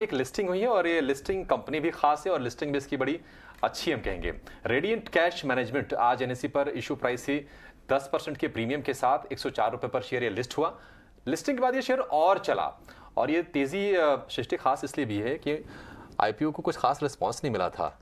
एक लिस्टिंग हुई है और ये लिस्टिंग कंपनी भी खास है और लिस्टिंग भी इसकी बड़ी अच्छी हम कहेंगे। रेडिएंट कैश मैनेजमेंट आज एनएसई पर इशू प्राइस से 10% के प्रीमियम के साथ 104 रुपए पर शेयर ये लिस्ट हुआ। लिस्टिंग के बाद ये शेयर और चला और ये तेजी सृष्टि खास इसलिए भी है कि आईपीओ को कुछ खास रिस्पॉन्स नहीं मिला था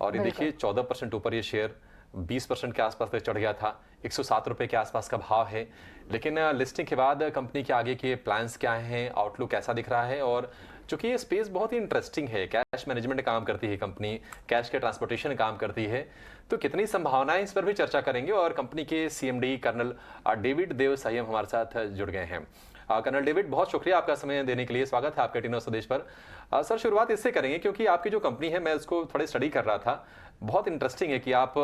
और ये देखिए 14% ऊपर ये शेयर 20% के आसपास तक चढ़ गया था। 107 रुपए के आसपास का भाव है। लेकिन लिस्टिंग के बाद कंपनी के आगे के प्लान्स क्या हैं, आउटलुक कैसा दिख रहा है, और चूंकि ये स्पेस बहुत ही इंटरेस्टिंग है, कैश मैनेजमेंट काम करती है कंपनी, कैश के ट्रांसपोर्टेशन काम करती है, तो कितनी संभावनाएं इस पर भी चर्चा करेंगे। और कंपनी के सीएमडी कर्नल डेविड देव संयम हमारे साथ जुड़ गए हैं। कर्नल डेविड, बहुत शुक्रिया आपका समय देने के लिए। स्वागत है आपका टीनो स्वदेश पर। सर, शुरुआत इससे करेंगे क्योंकि आपकी जो कंपनी है मैं उसको थोड़ी स्टडी कर रहा था। बहुत इंटरेस्टिंग है कि आप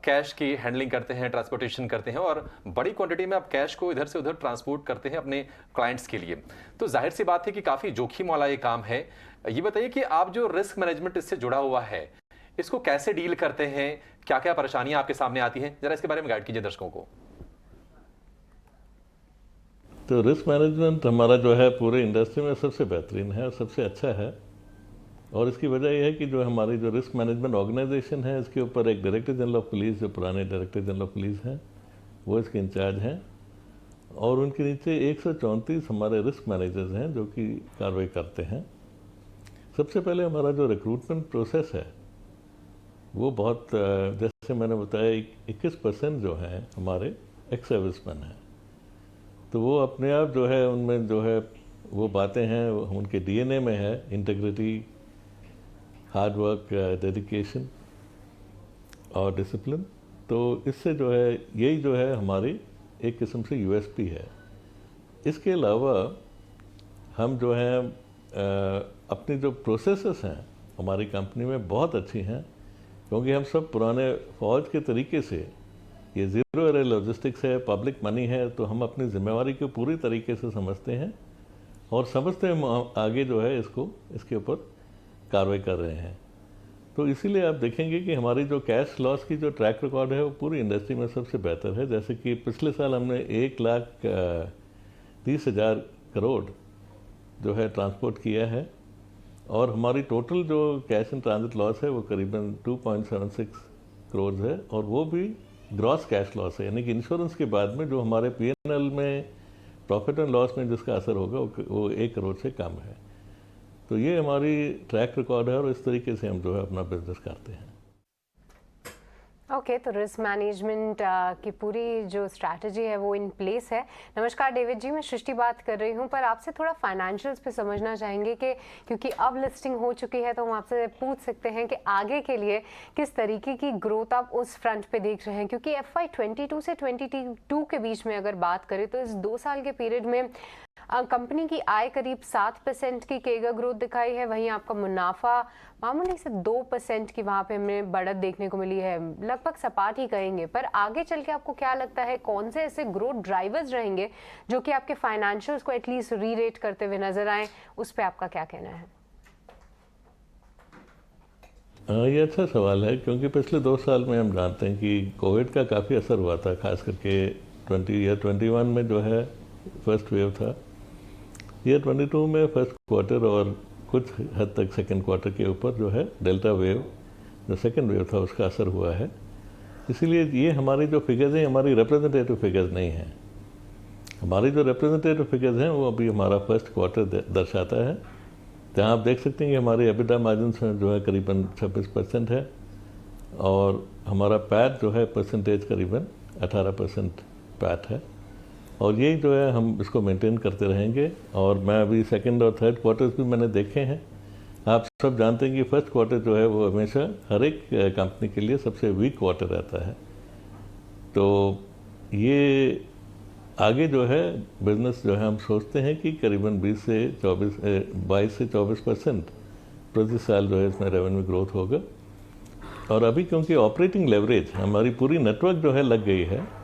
कैश की हैंडलिंग करते हैं, ट्रांसपोर्टेशन करते हैं और बड़ी क्वांटिटी में आप कैश को इधर से उधर ट्रांसपोर्ट करते हैं अपने क्लाइंट्स के लिए। तो जाहिर सी बात है कि काफ़ी जोखिम वाला ये काम है। ये बताइए कि आप जो रिस्क मैनेजमेंट इससे जुड़ा हुआ है, इसको कैसे डील करते हैं, क्या क्या परेशानियां आपके सामने आती हैं, जरा इसके बारे में गाइड कीजिए दर्शकों को। तो रिस्क मैनेजमेंट हमारा जो है पूरे इंडस्ट्री में सबसे बेहतरीन है और सबसे अच्छा है। और इसकी वजह यह है कि जो हमारी जो रिस्क मैनेजमेंट ऑर्गेनाइजेशन है, इसके ऊपर एक डायरेक्टर जनरल ऑफ पुलिस, जो पुराने डायरेक्टर जनरल ऑफ पुलिस हैं, वो इसके इंचार्ज हैं और उनके नीचे 134 हमारे रिस्क मैनेजर्स हैं जो कि कार्रवाई करते हैं। सबसे पहले हमारा जो रिक्रूटमेंट प्रोसेस है वो बहुत, जैसे मैंने बताया, 21% जो हैं हमारे एक्स सर्विसमैन हैं। तो वो अपने आप जो है उनमें जो है वो बातें हैं, उनके डीएनए में है, इंटीग्रिटी, हार्ड वर्क, डेडिकेशन और डिसिप्लिन। तो इससे जो है यही जो है हमारी एक किस्म से यूएसपी है। इसके अलावा हम जो है अपनी जो प्रोसेसेस हैं हमारी कंपनी में बहुत अच्छी हैं, क्योंकि हम सब पुराने फौज के तरीके से, ये ज़ीरो एरर लॉजिस्टिक्स है, पब्लिक मनी है, तो हम अपनी जिम्मेवारी को पूरी तरीके से समझते हैं और समझते हम आगे जो है इसके ऊपर कार्रवाई कर रहे हैं। तो इसीलिए आप देखेंगे कि हमारी जो कैश लॉस की जो ट्रैक रिकॉर्ड है वो पूरी इंडस्ट्री में सबसे बेहतर है। जैसे कि पिछले साल हमने 1,30,000 करोड़ जो है ट्रांसपोर्ट किया है और हमारी टोटल जो कैश इन ट्रांजिट लॉस है वो करीबन 2.76 करोड़ है और वो भी ग्रॉस कैश लॉस है, यानी कि इंश्योरेंस के बाद में जो हमारे पीएनएल में प्रॉफिट एंड लॉस में जिसका असर होगा वो 1 करोड़ से कम है। तो ये हमारी ट्रैक रिकॉर्ड है और इस तरीके से हम जो है अपना बिजनेस करते हैं। ओके, तो रिस्क मैनेजमेंट की पूरी जो स्ट्रैटेजी है वो इन प्लेस है। नमस्कार डेविड जी, मैं सृष्टि बात कर रही हूँ, पर आपसे थोड़ा फाइनेंशियल्स पे समझना चाहेंगे कि क्योंकि अब लिस्टिंग हो चुकी है तो हम आपसे पूछ सकते हैं कि आगे के लिए किस तरीके की ग्रोथ आप उस फ्रंट पे देख रहे हैं, क्योंकि FY 22 से 22 के बीच में अगर बात करें तो इस 2 साल के पीरियड में कंपनी की आय करीब 7% की केगर ग्रोथ दिखाई है, वहीं आपका मुनाफा मामूली से 2% की वहाँ पे हमें बढ़त देखने को मिली है, लगभग सपाट ही कहेंगे। पर आगे चल के आपको क्या लगता है कौन से ऐसे ग्रोथ ड्राइवर्स रहेंगे जो कि आपके फाइनेंशियल्स को एटलीस्ट री-रेट करते हुए नजर आए, उस पर आपका क्या कहना है? ये अच्छा सवाल है, क्योंकि पिछले 2 साल में हम जानते हैं कि कोविड का काफ़ी असर हुआ था, खास करके 21 में जो है फर्स्ट वेव था। ये 22 में फर्स्ट क्वार्टर और कुछ हद तक सेकंड क्वार्टर के ऊपर जो है डेल्टा वेव, जो सेकंड वेव था, उसका असर हुआ है। इसीलिए ये हमारी जो फिगर्स हैं हमारी रिप्रेजेंटेटिव फिगर्स नहीं हैं। हमारी जो रिप्रेजेंटेटिव फिगर्स हैं वो अभी हमारा फर्स्ट क्वार्टर दर्शाता है, जहाँ आप देख सकते हैं कि हमारे एबिटा मार्जिन जो है करीबन 26% है और हमारा पैट जो है परसेंटेज करीबन 18% पैट है और यही जो है हम इसको मेंटेन करते रहेंगे। और मैं अभी सेकंड और थर्ड क्वार्टर्स भी मैंने देखे हैं। आप सब जानते हैं कि फर्स्ट क्वार्टर जो है वो हमेशा हर एक कंपनी के लिए सबसे वीक क्वार्टर रहता है। तो ये आगे जो है बिजनेस जो है हम सोचते हैं कि करीबन 22 से 24% प्रति साल जो है इसमें रेवेन्यू ग्रोथ होगा। और अभी क्योंकि ऑपरेटिंग लेवरेज हमारी पूरी नेटवर्क जो है लग गई है,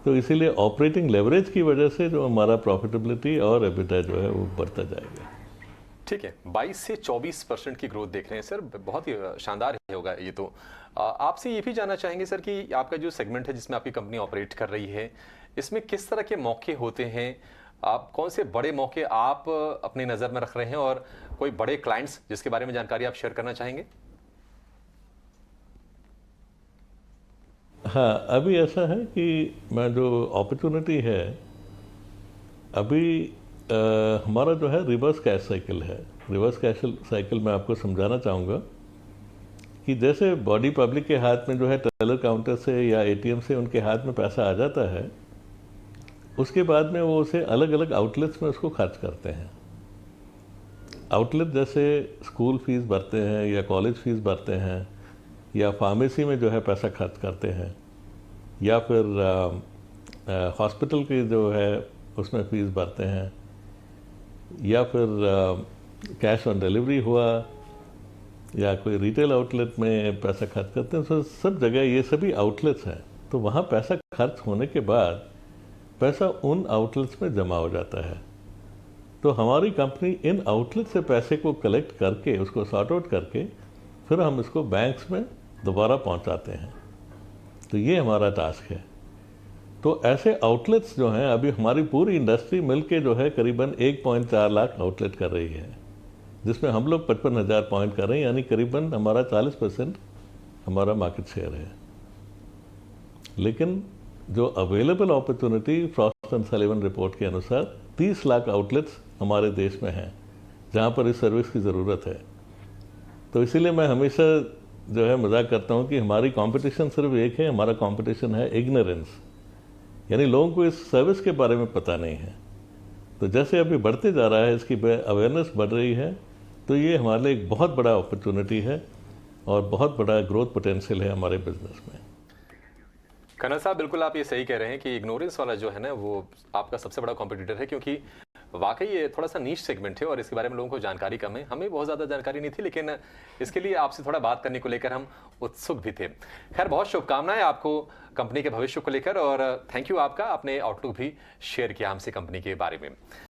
तो इसीलिए ऑपरेटिंग लेवरेज की वजह से जो हमारा प्रॉफिटेबिलिटी और एबिटा जो है वो बढ़ता जाएगा। ठीक है, 22 से 24% की ग्रोथ देख रहे हैं सर, बहुत ही शानदार होगा ये तो। आपसे ये भी जानना चाहेंगे सर कि आपका जो सेगमेंट है जिसमें आपकी कंपनी ऑपरेट कर रही है, इसमें किस तरह के मौके होते हैं आप कौन से बड़े मौके आप अपनी नज़र में रख रहे हैं और कोई बड़े क्लाइंट्स जिसके बारे में जानकारी आप शेयर करना चाहेंगे? हाँ, अभी ऐसा है कि मैं जो अपॉर्चुनिटी है अभी हमारा जो है रिवर्स कैश साइकिल है। रिवर्स कैश साइकिल मैं आपको समझाना चाहूँगा कि जैसे बॉडी पब्लिक के हाथ में जो है टेलर काउंटर से या एटीएम से उनके हाथ में पैसा आ जाता है, उसके बाद में वो उसे अलग अलग आउटलेट्स में उसको खर्च करते हैं। आउटलेट जैसे स्कूल फीस भरते हैं या कॉलेज फीस भरते हैं या फार्मेसी में जो है पैसा खर्च करते हैं या फिर हॉस्पिटल की जो है उसमें फीस भरते हैं या फिर कैश ऑन डिलीवरी हुआ या कोई रिटेल आउटलेट में पैसा खर्च करते हैं। तो सब जगह ये सभी आउटलेट्स हैं, तो वहाँ पैसा खर्च होने के बाद पैसा उन आउटलेट्स में जमा हो जाता है। तो हमारी कंपनी इन आउटलेट से पैसे को कलेक्ट करके उसको सॉर्ट आउट करके फिर हम इसको बैंक्स में दोबारा पहुंचाते हैं। तो ये हमारा टास्क है। तो ऐसे आउटलेट्स जो हैं, अभी हमारी पूरी इंडस्ट्री मिलके जो है करीबन 1.4 लाख आउटलेट कर रही है, जिसमें हम लोग 55,000 पॉइंट कर रहे हैं, यानी करीबन हमारा 40% हमारा मार्केट शेयर है। लेकिन जो available opportunity Frost and Sullivan report के अनुसार 30 लाख आउटलेट्स हमारे देश में हैं जहाँ पर इस सर्विस की ज़रूरत है। तो इसीलिए मैं हमेशा जो है मजाक करता हूँ कि हमारी कंपटीशन सिर्फ एक है, हमारा कंपटीशन है इग्नोरेंस, यानी लोगों को इस सर्विस के बारे में पता नहीं है। तो जैसे अभी बढ़ते जा रहा है, इसकी अवेयरनेस बढ़ रही है, तो ये हमारे लिए एक बहुत बड़ा अपॉर्चुनिटी है और बहुत बड़ा ग्रोथ पोटेंशियल है हमारे बिजनेस में। कन्नर साहब, बिल्कुल आप ये सही कह रहे हैं कि इग्नोरेंस वाला जो है ना वो आपका सबसे बड़ा कॉम्पिटिटर है, क्योंकि वाकई ये थोड़ा सा नीश सेगमेंट है और इसके बारे में लोगों को जानकारी कम है। हमें बहुत ज़्यादा जानकारी नहीं थी, लेकिन इसके लिए आपसे थोड़ा बात करने को लेकर हम उत्सुक भी थे। खैर, बहुत शुभकामनाएं आपको कंपनी के भविष्य को लेकर और थैंक यू आपका, आपने आउटलुक भी शेयर किया हमसे कंपनी के बारे में।